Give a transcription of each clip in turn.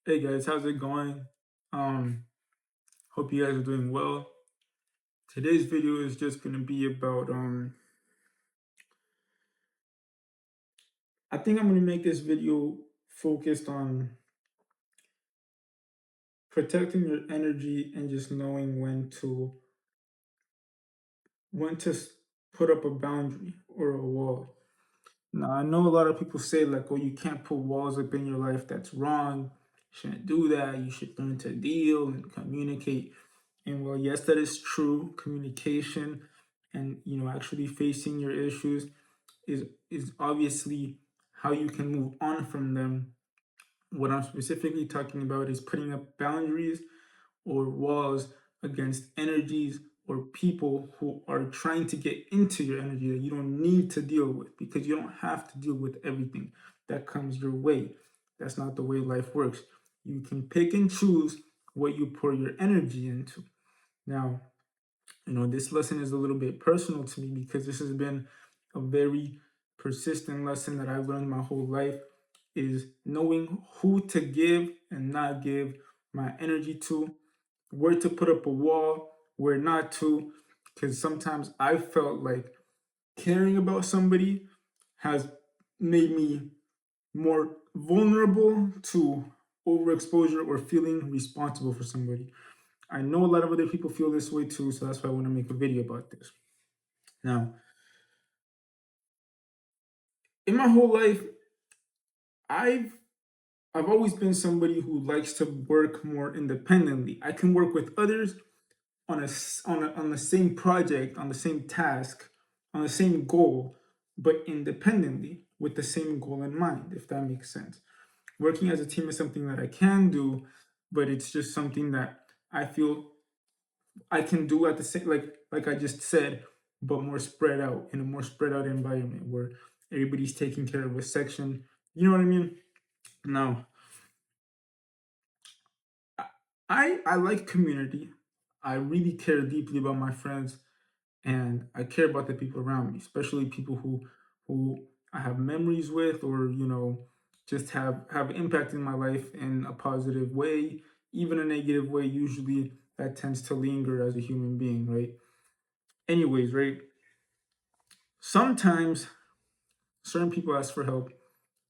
Hey guys, how's it going? Um, Hope you guys are doing well. Today's video is just gonna be about I think I'm gonna make this video focused on protecting your energy and just knowing when to put up a boundary or a wall. Now I know a lot of people say like, oh, you can't put walls up in your life. That's wrong. You shouldn't do that. You should learn to deal and communicate. And well, yes, that is true. Communication and actually facing your issues is obviously how you can move on from them. What I'm specifically talking about is putting up boundaries or walls against energies or people who are trying to get into your energy that you don't need to deal with, because you don't have to deal with everything that comes your way. That's not the way life works. You can pick and choose what you pour your energy into. Now, this lesson is a little bit personal to me because this has been a very persistent lesson that I've learned my whole life, is knowing who to give and not give my energy to, where to put up a wall, where not to, because sometimes I felt like caring about somebody has made me more vulnerable to overexposure or feeling responsible for somebody. I know a lot of other people feel this way too, so that's why I want to make a video about this. Now, in my whole life, I've I've always been somebody who likes to work more independently. I can work with others on the same project, on the same task, on the same goal, but independently with the same goal in mind, if that makes sense. Working as a team is something that I can do, but it's just something that I feel I can do at the same, like I just said, but more spread out, in a more spread out environment where everybody's taking care of a section. You know what I mean? Now, I like community. I really care deeply about my friends, and I care about the people around me, especially people who I have memories with, or just have impact in my life in a positive way, even a negative way. Usually, that tends to linger as a human being, right? Anyways, right? Sometimes certain people ask for help,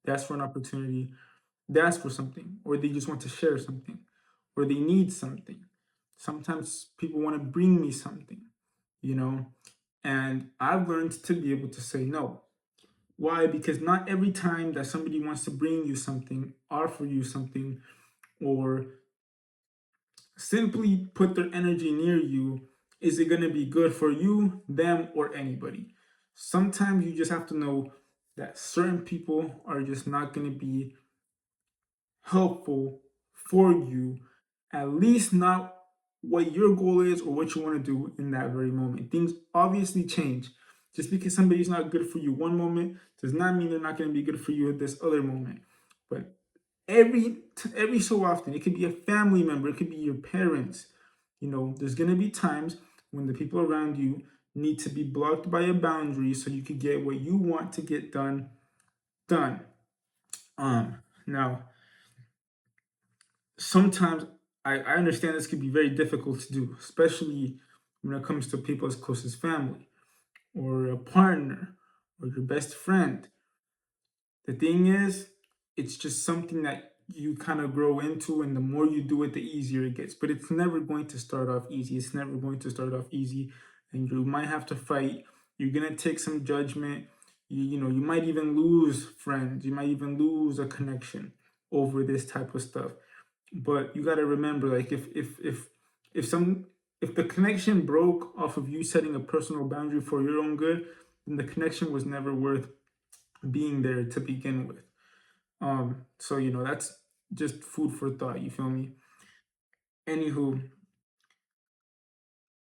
they ask for an opportunity, they ask for something, or they just want to share something, or they need something. Sometimes people want to bring me something, you know, and I've learned to be able to say no. Why? Because not every time that somebody wants to bring you something, offer you something, or simply put their energy near you, is it going to be good for you, them, or anybody? Sometimes you just have to know that certain people are just not going to be helpful for you, at least not what your goal is or what you want to do in that very moment. Things obviously change. Just because somebody's not good for you one moment does not mean they're not going to be good for you at this other moment. But every so often, it could be a family member, it could be your parents. There's going to be times when the people around you need to be blocked by a boundary so you could get what you want to get done. Now, sometimes I understand this could be very difficult to do, especially when it comes to people as close as family or a partner or your best friend. The thing is, it's just something that you kind of grow into, and the more you do it, the easier it gets. But it's never going to start off easy. It's never going to start off easy, and you might have to fight. You're gonna take some judgment. You might even lose friends. You might even lose a connection over this type of stuff. But you got to remember, like, if the connection broke off of you setting a personal boundary for your own good, then the connection was never worth being there to begin with. So that's just food for thought. You feel me? Anywho,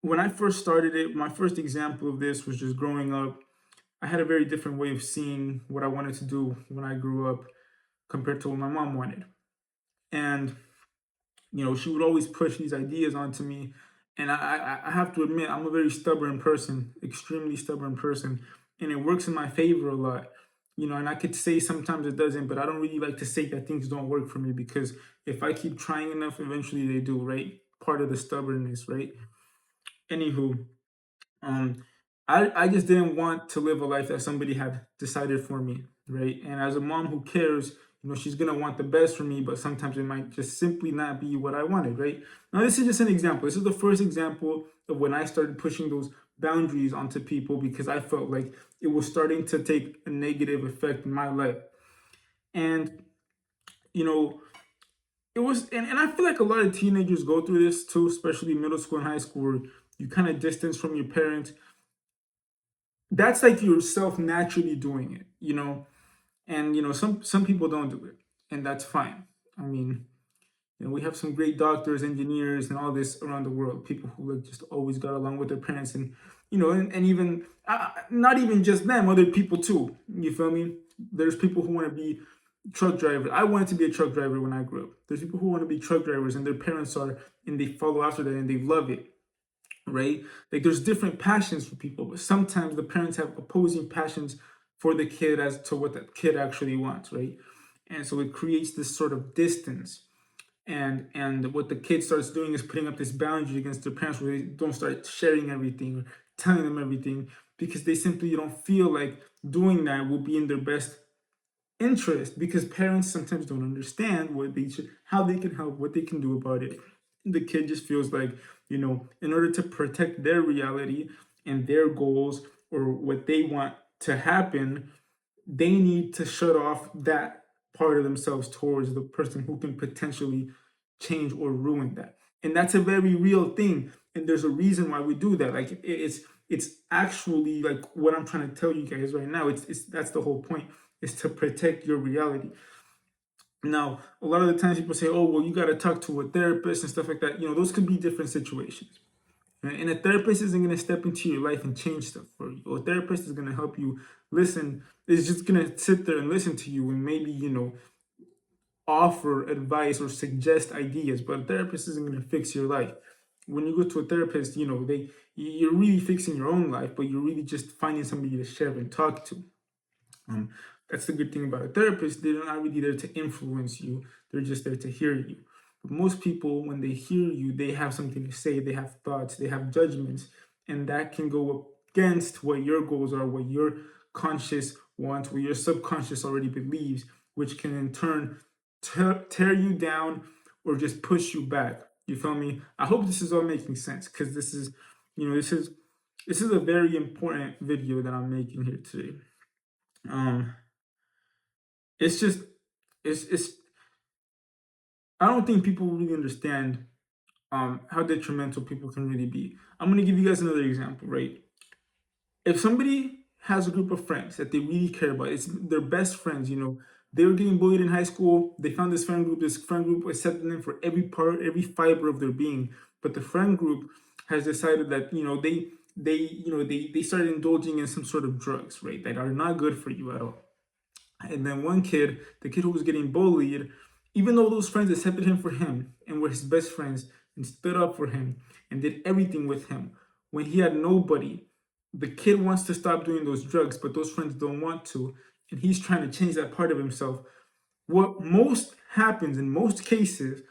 when I first started it, my first example of this was just growing up. I had a very different way of seeing what I wanted to do when I grew up compared to what my mom wanted. And she would always push these ideas onto me. And I have to admit, I'm a very stubborn person, extremely stubborn person. And it works in my favor a lot. and I could say sometimes it doesn't, but I don't really like to say that things don't work for me, because if I keep trying enough, eventually they do, right? Part of the stubbornness, right? Anywho, um, I just didn't want to live a life that somebody had decided for me, right? And as a mom who cares, she's gonna want the best for me, but sometimes it might just simply not be what I wanted, right? Now, this is just an example. This is the first example of when I started pushing those boundaries onto people, because I felt like it was starting to take a negative effect in my life. And, you know, it was, and I feel like a lot of teenagers go through this too, especially middle school and high school, where you kind of distance from your parents. That's like yourself naturally doing it, and some people don't do it, and that's fine. I mean, we have some great doctors, engineers, and all this around the world, people who like just always got along with their parents, and and even not even just them, other people too, you feel me? There's people who want to be truck drivers. I wanted to be a truck driver when I grew up. There's people who want to be truck drivers and their parents are, and they follow after that and they love it, right? Like there's different passions for people, but sometimes the parents have opposing passions for the kid as to what that kid actually wants, right? And so it creates this sort of distance. And what the kid starts doing is putting up this boundary against their parents, where they don't start sharing everything or telling them everything, because they simply don't feel like doing that will be in their best interest, because parents sometimes don't understand what they should, how they can help, what they can do about it. The kid just feels like, in order to protect their reality and their goals, or what they want to happen, they need to shut off that part of themselves towards the person who can potentially change or ruin that. And that's a very real thing. And there's a reason why we do that. Like it's actually like what I'm trying to tell you guys right now. It's that's the whole point, is to protect your reality. Now, a lot of the times people say, "Oh, well, you got to talk to a therapist and stuff like that." Those could be different situations. And a therapist isn't going to step into your life and change stuff for you. A therapist is going to help you listen, is just going to sit there and listen to you and maybe, offer advice or suggest ideas. But a therapist isn't going to fix your life. When you go to a therapist, you're really fixing your own life, but you're really just finding somebody to share and talk to. Um, that's the good thing about a therapist. They're not really there to influence you. They're just there to hear you. But most people, when they hear you, they have something to say. They have thoughts. They have judgments, and that can go against what your goals are, what your conscious wants, what your subconscious already believes, which can in turn tear you down or just push you back. You feel me? I hope this is all making sense, because this is, this is a very important video that I'm making here today. Um, it's just it's I don't think people really understand how detrimental people can really be. I'm gonna give you guys another example, right? If somebody has a group of friends that they really care about, it's their best friends, they were getting bullied in high school, they found this friend group accepted them for every part, every fiber of their being, but the friend group has decided that, they started indulging in some sort of drugs, right, that are not good for you at all. And then one kid, the kid who was getting bullied, even though those friends accepted him for him and were his best friends and stood up for him and did everything with him, when he had nobody, the kid wants to stop doing those drugs, but those friends don't want to. And he's trying to change that part of himself. What most happens in most cases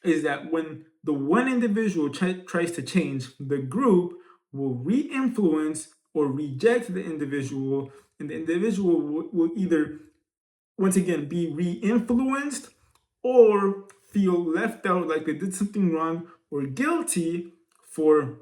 is that when the one individual tries to change, the group will re influence or reject the individual, and the individual will either once again be re-influenced or feel left out, like they did something wrong, or guilty for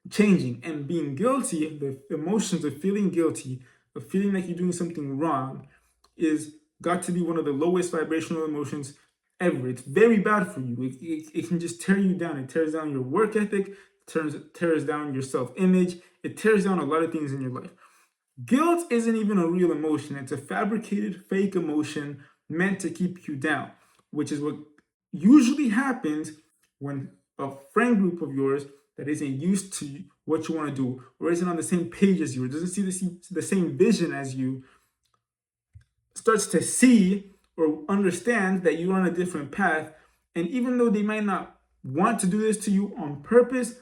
changing. And being guilty, the emotions of feeling guilty, of feeling like you're doing something wrong, is got to be one of the lowest vibrational emotions ever. It's very bad for you. It can just tear you down. It tears down your work ethic, tears down your self-image, it tears down a lot of things in your life. Guilt isn't even a real emotion. It's a fabricated fake emotion meant to keep you down, which is what usually happens when a friend group of yours that isn't used to what you want to do, or isn't on the same page as you, or doesn't see the same vision as you, starts to see or understand that you're on a different path. And even though they might not want to do this to you on purpose,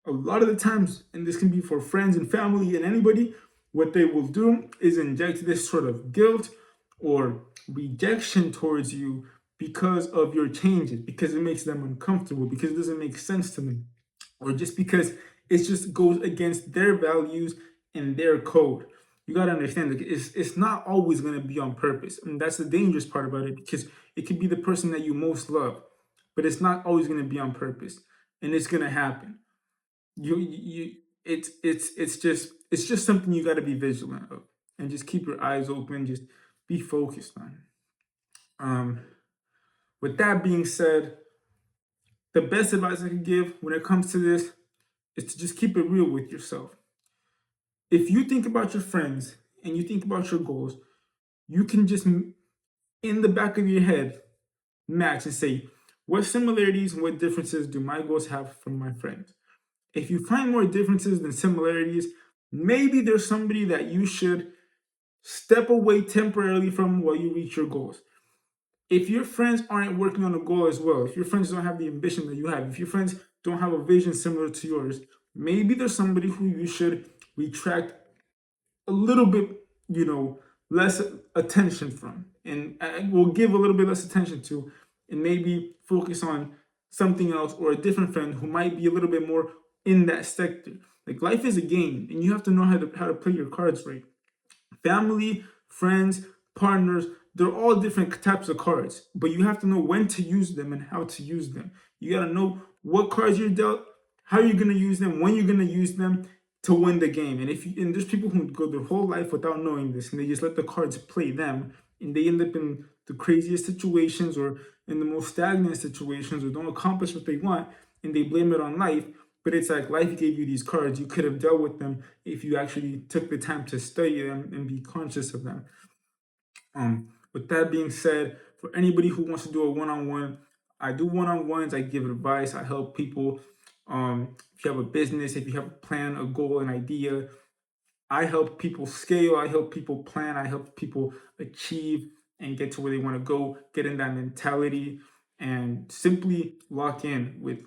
a lot of the times, and this can be for friends and family and anybody, what they will do is inject this sort of guilt or rejection towards you because of your changes, because it makes them uncomfortable, because it doesn't make sense to them, or just because it just goes against their values and their code. You gotta understand, like, it's not always gonna be on purpose. And that's the dangerous part about it, because it could be the person that you most love, but it's not always gonna be on purpose. And it's gonna happen. You it's just something you gotta be vigilant of. And just keep your eyes open, just be focused on. Um, with that being said, the best advice I can give when it comes to this is to just keep it real with yourself. If you think about your friends and you think about your goals, you can just, in the back of your head, match and say, what similarities and what differences do my goals have from my friends? If you find more differences than similarities, maybe there's somebody that you should step away temporarily from while you reach your goals. If your friends aren't working on a goal as well, if your friends don't have the ambition that you have, if your friends don't have a vision similar to yours, maybe there's somebody who you should retract a little bit, less attention from, and will give a little bit less attention to, and maybe focus on something else or a different friend who might be a little bit more in that sector. Like, life is a game, and you have to know how to play your cards right. Family, friends, partners, they're all different types of cards, but you have to know when to use them and how to use them. You got to know what cards you're dealt, how you're going to use them, when you're going to use them to win the game. And there's people who go their whole life without knowing this, and they just let the cards play them, and they end up in the craziest situations or in the most stagnant situations, or don't accomplish what they want, and they blame it on life. But it's like life gave you these cards. You could have dealt with them if you actually took the time to study them and be conscious of them. With that being said, for anybody who wants to do a one-on-one, I do one-on-ones. I give advice. I help people. If you have a business, if you have a plan, a goal, an idea, I help people scale. I help people plan. I help people achieve and get to where they want to go, get in that mentality, and simply lock in with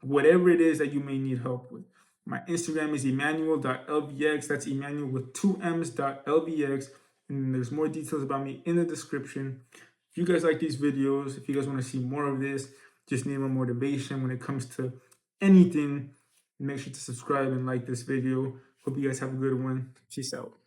whatever it is that you may need help with. My Instagram is Emmanuel.lvx. That's Emmanuel with two M's.lvx. And there's more details about me in the description. If you guys like these videos, if you guys want to see more of this, just need more motivation when it comes to anything, make sure to subscribe and like this video. Hope you guys have a good one. Peace out.